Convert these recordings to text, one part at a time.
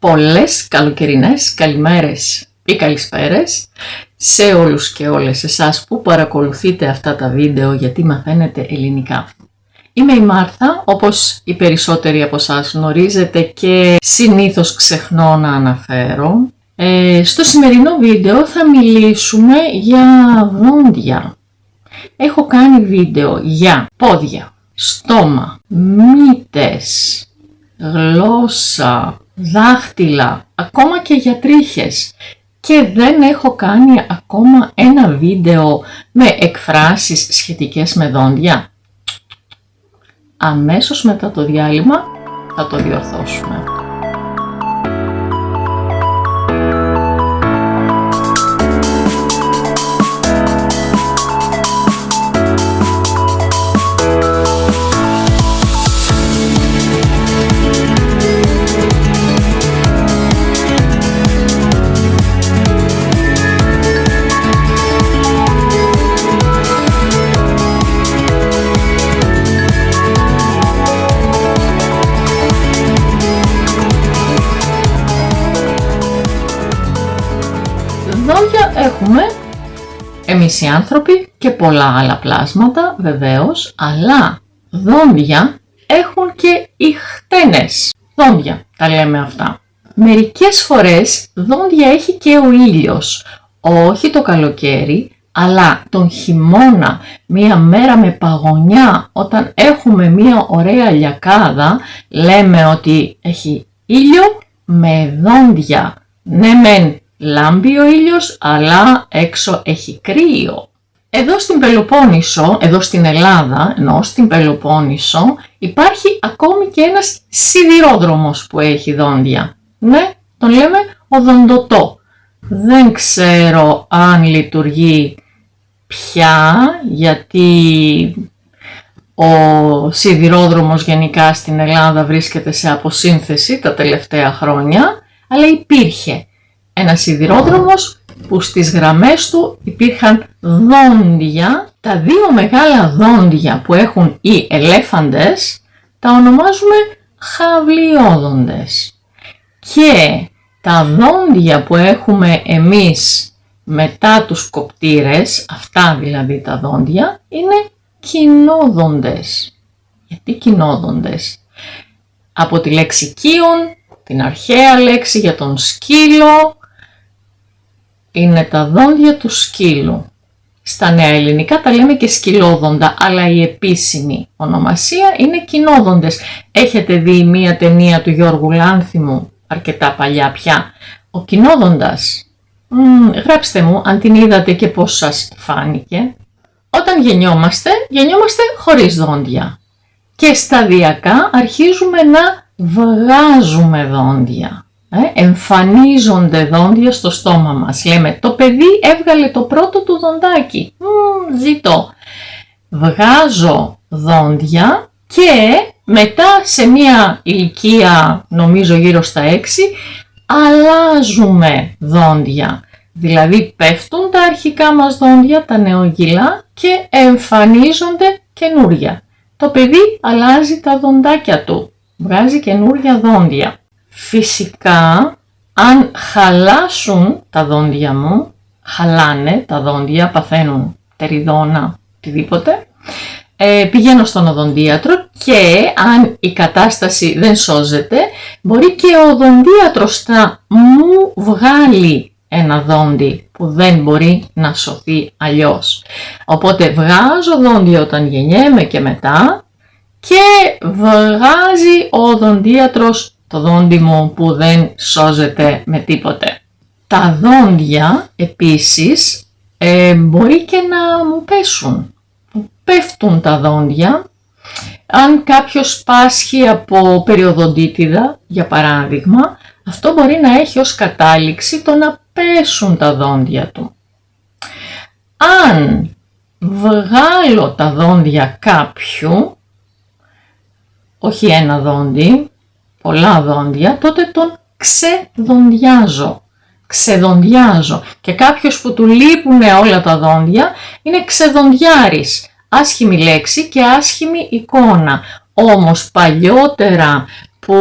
Πολλές καλοκαιρινές καλημέρες ή καλησπέρες σε όλους και όλες εσάς που παρακολουθείτε αυτά τα βίντεο γιατί μαθαίνετε ελληνικά. Είμαι η Μάρθα, όπως οι περισσότεροι από εσάς γνωρίζετε και συνήθως ξεχνώ να αναφέρω. Στο σημερινό βίντεο θα μιλήσουμε για δόντια. Έχω κάνει βίντεο για πόδια, στόμα, μύτες, γλώσσα, δάχτυλα, ακόμα και για τρίχες. Και δεν έχω κάνει ακόμα ένα βίντεο με εκφράσεις σχετικές με δόντια. Αμέσως μετά το διάλειμμα θα το διορθώσουμε. Δόντια έχουμε εμείς οι άνθρωποι και πολλά άλλα πλάσματα βεβαίως, αλλά δόντια έχουν και οι χτένες. Δόντια τα λέμε αυτά. Μερικές φορές δόντια έχει και ο ήλιος, όχι το καλοκαίρι, αλλά τον χειμώνα, μία μέρα με παγωνιά, όταν έχουμε μία ωραία λιακάδα, λέμε ότι έχει ήλιο με δόντια. Ναι μεν λάμπει ο ήλιος, αλλά έξω έχει κρύο. Εδώ στην Πελοπόννησο, εδώ στην Ελλάδα, ενώ στην Πελοπόννησο, υπάρχει ακόμη και ένας σιδηρόδρομος που έχει δόντια. Ναι, τον λέμε οδοντοτό. Δεν ξέρω αν λειτουργεί πια, γιατί ο σιδηρόδρομος γενικά στην Ελλάδα βρίσκεται σε αποσύνθεση τα τελευταία χρόνια, αλλά υπήρχε ένα σιδηρόδρομος που στις γραμμές του υπήρχαν δόντια. Τα δύο μεγάλα δόντια που έχουν οι ελέφαντες τα ονομάζουμε χαυλιόδοντες. Και τα δόντια που έχουμε εμείς μετά τους κοπτήρες, αυτά δηλαδή τα δόντια, είναι κοινόδοντες. Γιατί κοινόδοντες? Από τη λέξη κύον, την αρχαία λέξη για τον σκύλο, είναι τα δόντια του σκύλου. Στα νέα ελληνικά τα λέμε και σκυλόδοντα, αλλά η επίσημη ονομασία είναι κοινόδοντες. Έχετε δει μία ταινία του Γιώργου Λάνθιμου, αρκετά παλιά πια, ο κοινόδοντας? Γράψτε μου αν την είδατε και πώς σας φάνηκε. Όταν γεννιόμαστε χωρίς δόντια και σταδιακά αρχίζουμε να βγάζουμε δόντια. Εμφανίζονται δόντια στο στόμα μας. Λέμε το παιδί έβγαλε το πρώτο του δοντάκι. Ζητώ. Βγάζω δόντια και μετά σε μια ηλικία, νομίζω γύρω στα 6, αλλάζουμε δόντια. Δηλαδή πέφτουν τα αρχικά μας δόντια, τα νεογυλά, και εμφανίζονται καινούρια. Το παιδί αλλάζει τα δοντάκια του, βγάζει καινούρια δόντια. Φυσικά, αν χαλάσουν τα δόντια μου, χαλάνε τα δόντια, παθαίνουν τεριδόνα, οτιδήποτε, πηγαίνω στον οδοντίατρο και αν η κατάσταση δεν σώζεται, μπορεί και ο οδοντίατρος να μου βγάλει ένα δόντι που δεν μπορεί να σωθεί αλλιώς. Οπότε βγάζω δόντια όταν γεννιέμαι και μετά, και βγάζει ο οδοντίατρος το δόντι μου που δεν σώζεται με τίποτε. Τα δόντια επίσης μπορεί και να μου πέσουν. Πέφτουν τα δόντια. Αν κάποιος πάσχει από περιοδοντίτιδα, για παράδειγμα, αυτό μπορεί να έχει ως κατάληξη το να πέσουν τα δόντια του. Αν βγάλω τα δόντια κάποιου, όχι ένα δόντι, πολλά δόντια, τότε τον ξεδοντιάζω. Και κάποιος που του λείπουν όλα τα δόντια είναι ξεδοντιάρης. Άσχημη λέξη και άσχημη εικόνα. Όμως παλιότερα που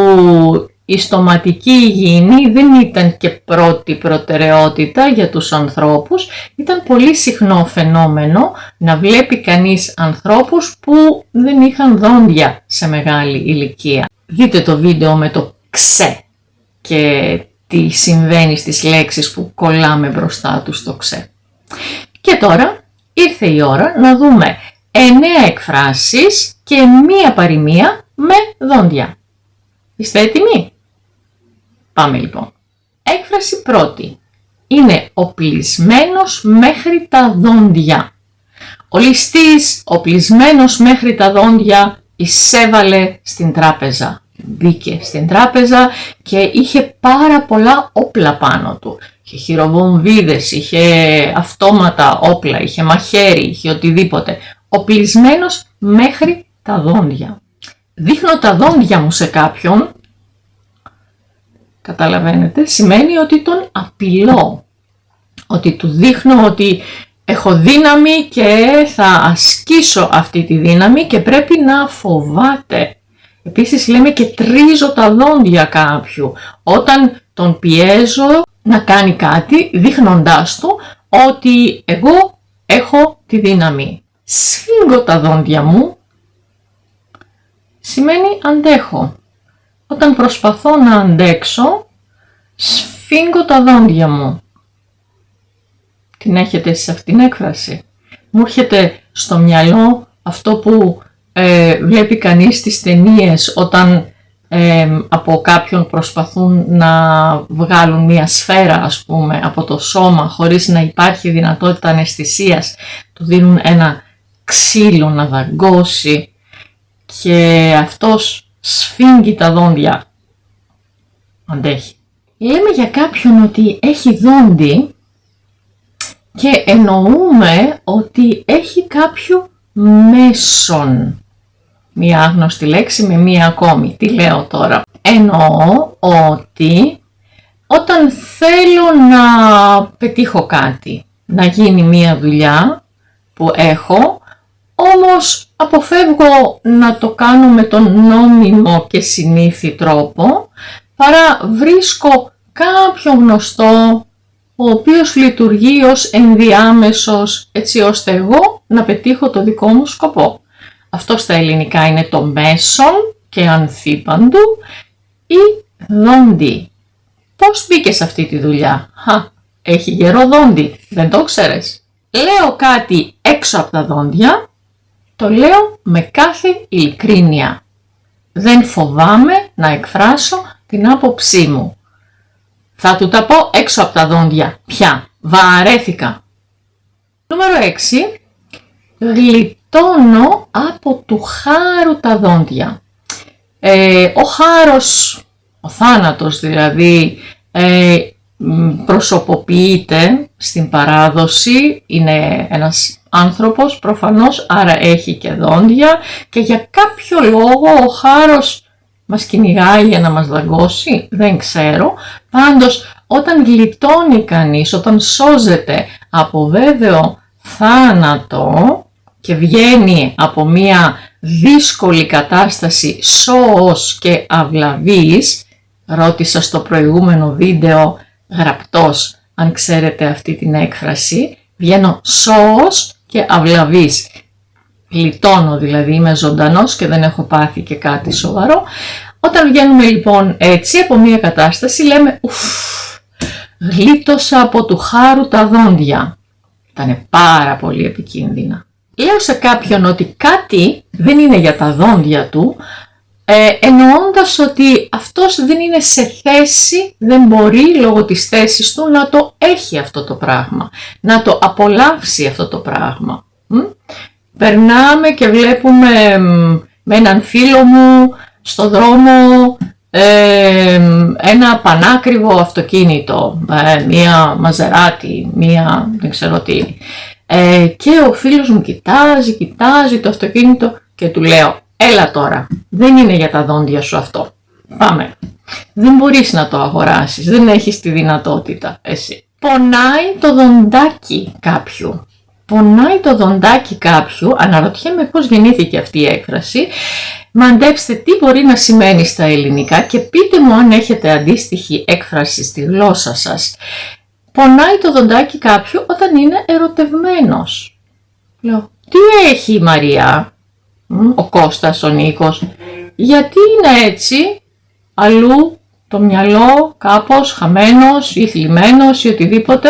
η στοματική υγιεινή δεν ήταν και πρώτη προτεραιότητα για τους ανθρώπους. Ήταν πολύ συχνό φαινόμενο να βλέπει κανείς ανθρώπους που δεν είχαν δόντια σε μεγάλη ηλικία. Δείτε το βίντεο με το ξε και τι συμβαίνει στις λέξεις που κολλάμε μπροστά τους στο ξε. Και τώρα ήρθε η ώρα να δούμε 9 εκφράσεις και μία παροιμία με δόντια. Είστε έτοιμοι? Πάμε λοιπόν. Έκφραση πρώτη. Είναι οπλισμένος μέχρι τα δόντια. Ο ληστής, οπλισμένος μέχρι τα δόντια, εισέβαλε στην τράπεζα. Μπήκε στην τράπεζα και είχε πάρα πολλά όπλα πάνω του. Είχε χειροβομβίδες, είχε αυτόματα όπλα, είχε μαχαίρι, είχε οτιδήποτε. Οπλισμένος μέχρι τα δόντια. Δείχνω τα δόντια μου σε κάποιον, καταλαβαίνετε, σημαίνει ότι τον απειλώ. Ότι του δείχνω ότι έχω δύναμη και θα ασκήσω αυτή τη δύναμη και πρέπει να φοβάται. Επίσης λέμε και τρίζω τα δόντια κάποιου. Όταν τον πιέζω να κάνει κάτι δείχνοντάς του ότι εγώ έχω τη δύναμη. Σφίγγω τα δόντια μου σημαίνει αντέχω. Όταν προσπαθώ να αντέξω, σφίγγω τα δόντια μου. Την έχετε σε αυτήν την έκφραση? Μου έρχεται στο μυαλό αυτό που βλέπει κανείς στις ταινίες όταν από κάποιον προσπαθούν να βγάλουν μια σφαίρα, ας πούμε, από το σώμα χωρίς να υπάρχει δυνατότητα αναισθησίας. Του δίνουν ένα ξύλο να δαγκώσει και αυτός σφίγγει τα δόντια. Αντέχει. Λέμε για κάποιον ότι έχει δόντι και εννοούμε ότι έχει κάποιο μέσον. Μία άγνωστη λέξη με μία ακόμη. Τι λέω τώρα? Εννοώ ότι όταν θέλω να πετύχω κάτι, να γίνει μία δουλειά που έχω, όμως αποφεύγω να το κάνω με τον νόμιμο και συνήθι τρόπο, παρά βρίσκω κάποιον γνωστό, ο οποίος λειτουργεί ως ενδιάμεσος, έτσι ώστε εγώ να πετύχω το δικό μου σκοπό. Αυτό στα ελληνικά είναι το μέσον και ανθίπαντου ή δόντι. Πώς μπήκε σε αυτή τη δουλειά? Έχει γερό δόντι, δεν το ξέρεις? Λέω κάτι έξω από τα δόντια, το λέω με κάθε ειλικρίνεια. Δεν φοβάμαι να εκφράσω την άποψή μου. Θα του τα πω έξω από τα δόντια. Πια, βαρέθηκα. Νούμερο 6. Γλιτώνω από του χάρου τα δόντια. Ο χάρος, ο θάνατος δηλαδή, προσωποποιείται στην παράδοση, είναι ένας άνθρωπος προφανώς, άρα έχει και δόντια και για κάποιο λόγο ο χάρος μας κυνηγάει για να μας δαγκώσει, δεν ξέρω. Πάντως όταν γλιτώνει κανείς, όταν σώζεται από βέβαιο θάνατο και βγαίνει από μια δύσκολη κατάσταση σώος και αυλαβής, ρώτησα στο προηγούμενο βίντεο γραπτός αν ξέρετε αυτή την έκφραση, βγαίνω σώος και αυλαβής. Γλιτώνω δηλαδή, είμαι ζωντανός και δεν έχω πάθει και κάτι σοβαρό. Όταν βγαίνουμε λοιπόν έτσι από μια κατάσταση λέμε γλίτωσα από του χάρου τα δόντια. Ήτανε πάρα πολύ επικίνδυνα. Λέω σε κάποιον ότι κάτι δεν είναι για τα δόντια του, εννοώντας ότι αυτός δεν είναι σε θέση, δεν μπορεί λόγω της θέσης του να το έχει αυτό το πράγμα, να το απολαύσει αυτό το πράγμα. Περνάμε και βλέπουμε με έναν φίλο μου στο δρόμο ένα πανάκριβο αυτοκίνητο, μία μαζεράτη, μία δεν ξέρω τι. Και ο φίλος μου κοιτάζει το αυτοκίνητο και του λέω έλα τώρα, δεν είναι για τα δόντια σου αυτό, πάμε. Δεν μπορείς να το αγοράσεις, δεν έχεις τη δυνατότητα εσύ. Πονάει το δοντάκι κάποιου. πονάει το δοντάκι κάποιου, αναρωτιέμαι πώς γεννήθηκε αυτή η έκφραση, μαντέψτε τι μπορεί να σημαίνει στα ελληνικά και πείτε μου αν έχετε αντίστοιχη έκφραση στη γλώσσα σας. Πονάει το δοντάκι κάποιου όταν είναι ερωτευμένος. Λέω, τι έχει η Μαρία, ο Κώστας, ο Νίκος, γιατί είναι έτσι, αλλού το μυαλό κάπως χαμένος ή θλιμμένος ή οτιδήποτε.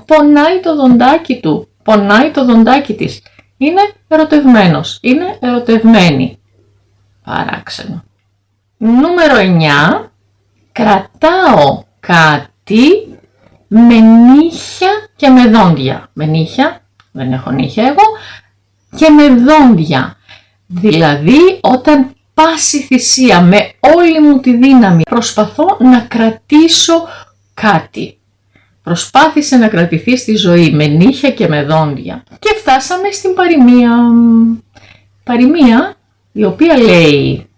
Πονάει το δοντάκι του, πονάει το δοντάκι της. Είναι ερωτευμένος, είναι ερωτευμένη. Παράξενο. Νούμερο 9. Κρατάω κάτι με νύχια και με δόντια. Με νύχια, δεν έχω νύχια εγώ, και με δόντια. Δηλαδή όταν πάση θυσία με όλη μου τη δύναμη προσπαθώ να κρατήσω κάτι. Προσπάθησε να κρατηθεί στη ζωή με νύχια και με δόντια. Και φτάσαμε στην παροιμία. Παροιμία η οποία λέει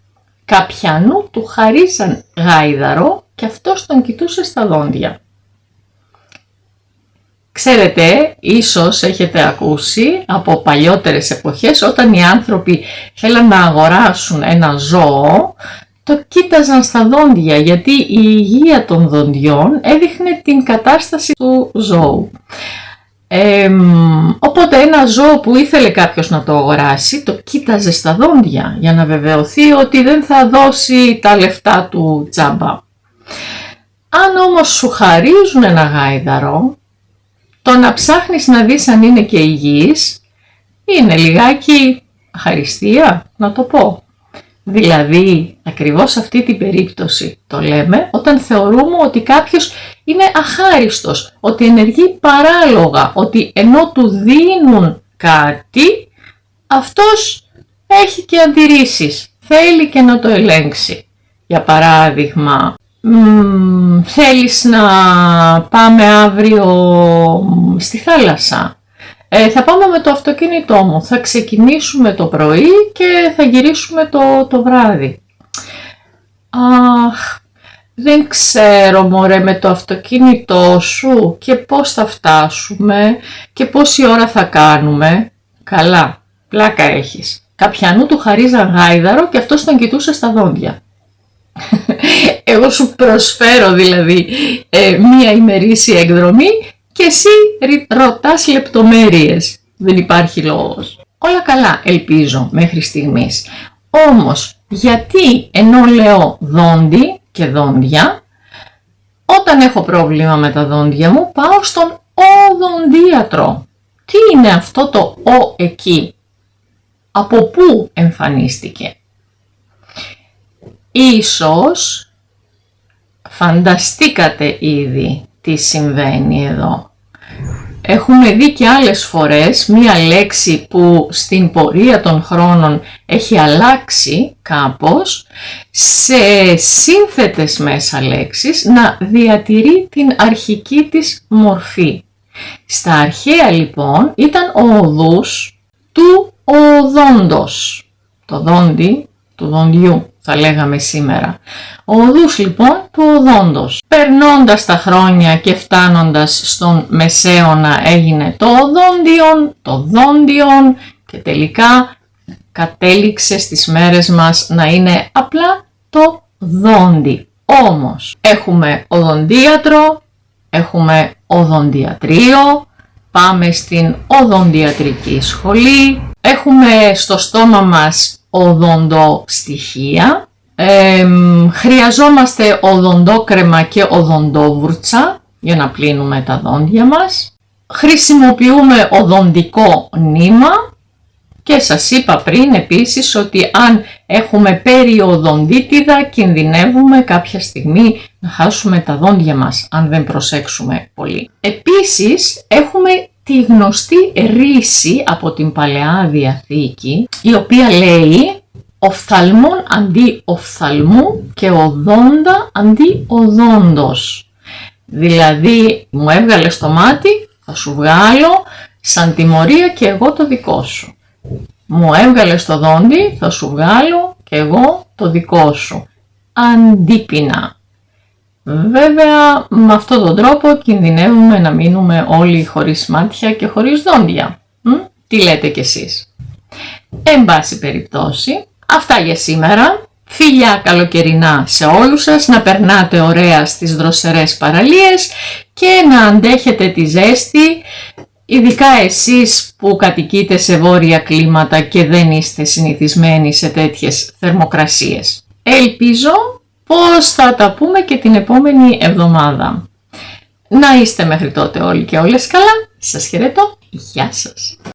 «Καπιανού του χαρίζαν γάιδαρο και αυτός τον κοιτούσε στα δόντια». Ξέρετε, ίσως έχετε ακούσει από παλιότερες εποχές όταν οι άνθρωποι θέλαν να αγοράσουν ένα ζώο, το κοίταζαν στα δόντια γιατί η υγεία των δοντιών έδειχνε την κατάσταση του ζώου. Οπότε ένα ζώο που ήθελε κάποιος να το αγοράσει το κοίταζε στα δόντια για να βεβαιωθεί ότι δεν θα δώσει τα λεφτά του τζάμπα. Αν όμως σου χαρίζουν ένα γάιδαρο, το να ψάχνεις να δεις αν είναι και υγιής είναι λιγάκι αχαριστία, να το πω. Δηλαδή, ακριβώς αυτή την περίπτωση το λέμε όταν θεωρούμε ότι κάποιος είναι αχάριστος, ότι ενεργεί παράλογα, ότι ενώ του δίνουν κάτι, αυτός έχει και αντιρρήσεις, θέλει και να το ελέγξει. Για παράδειγμα, θέλεις να πάμε αύριο στη θάλασσα. Θα πάμε με το αυτοκίνητό μου, θα ξεκινήσουμε το πρωί και θα γυρίσουμε το βράδυ. Αχ, δεν ξέρω μωρέ με το αυτοκίνητό σου και πώς θα φτάσουμε και πόση ώρα θα κάνουμε. Καλά, πλάκα έχεις. Καπιανού του χαρίζαν γάιδαρο και αυτός τον κοιτούσε στα δόντια. Εγώ σου προσφέρω δηλαδή μία ημερήσια εκδρομή και εσύ ρωτάς λεπτομέρειες. Δεν υπάρχει λόγος. Όλα καλά ελπίζω μέχρι στιγμής. Όμως γιατί ενώ λέω δόντι και δόντια, όταν έχω πρόβλημα με τα δόντια μου πάω στον οδοντίατρο. Τι είναι αυτό το ο εκεί? Από πού εμφανίστηκε? Ίσως φανταστήκατε ήδη τι συμβαίνει εδώ. Έχουμε δει και άλλες φορές μία λέξη που στην πορεία των χρόνων έχει αλλάξει κάπως σε σύνθετες μέσα λέξεις να διατηρεί την αρχική της μορφή. Στα αρχαία λοιπόν ήταν ο οδούς του οδόντος. Το δόντι του δοντιού θα λέγαμε σήμερα. Ο οδούς λοιπόν του οδόντος. Περνώντας τα χρόνια και φτάνοντας στον Μεσαίωνα έγινε το δόντιον και τελικά κατέληξε στις μέρες μας να είναι απλά το δόντι. Όμως έχουμε οδοντίατρο, έχουμε οδοντιατρίο, πάμε στην οδοντιατρική σχολή, έχουμε στο στόμα μας οδοντοστοιχεία, χρειαζόμαστε οδοντόκρεμα και οδοντόβουρτσα για να πλύνουμε τα δόντια μας, χρησιμοποιούμε οδοντικό νήμα και σας είπα πριν επίσης ότι αν έχουμε περιοδοντίτιδα κινδυνεύουμε κάποια στιγμή να χάσουμε τα δόντια μας αν δεν προσέξουμε πολύ. Επίσης έχουμε τη γνωστή ρίση από την Παλαιά Διαθήκη, η οποία λέει οφθαλμόν αντί οφθαλμού και οδόντα αντί οδόντος. Δηλαδή μου έβγαλες το μάτι, θα σου βγάλω σαν τιμωρία και εγώ το δικό σου. Μου έβγαλες το δόντι, θα σου βγάλω και εγώ το δικό σου. Αντίπεινα. Βέβαια, με αυτόν τον τρόπο κινδυνεύουμε να μείνουμε όλοι χωρίς μάτια και χωρίς δόντια. Τι λέτε κι εσείς? Εν πάση περιπτώσει, αυτά για σήμερα. Φιλιά καλοκαιρινά σε όλους σας, να περνάτε ωραία στις δροσερές παραλίες και να αντέχετε τη ζέστη, ειδικά εσείς που κατοικείτε σε βόρεια κλίματα και δεν είστε συνηθισμένοι σε τέτοιες θερμοκρασίες. Ελπίζω πως θα τα πούμε και την επόμενη εβδομάδα. Να είστε μέχρι τότε όλοι και όλες καλά. Σας χαιρετώ. Γεια σας.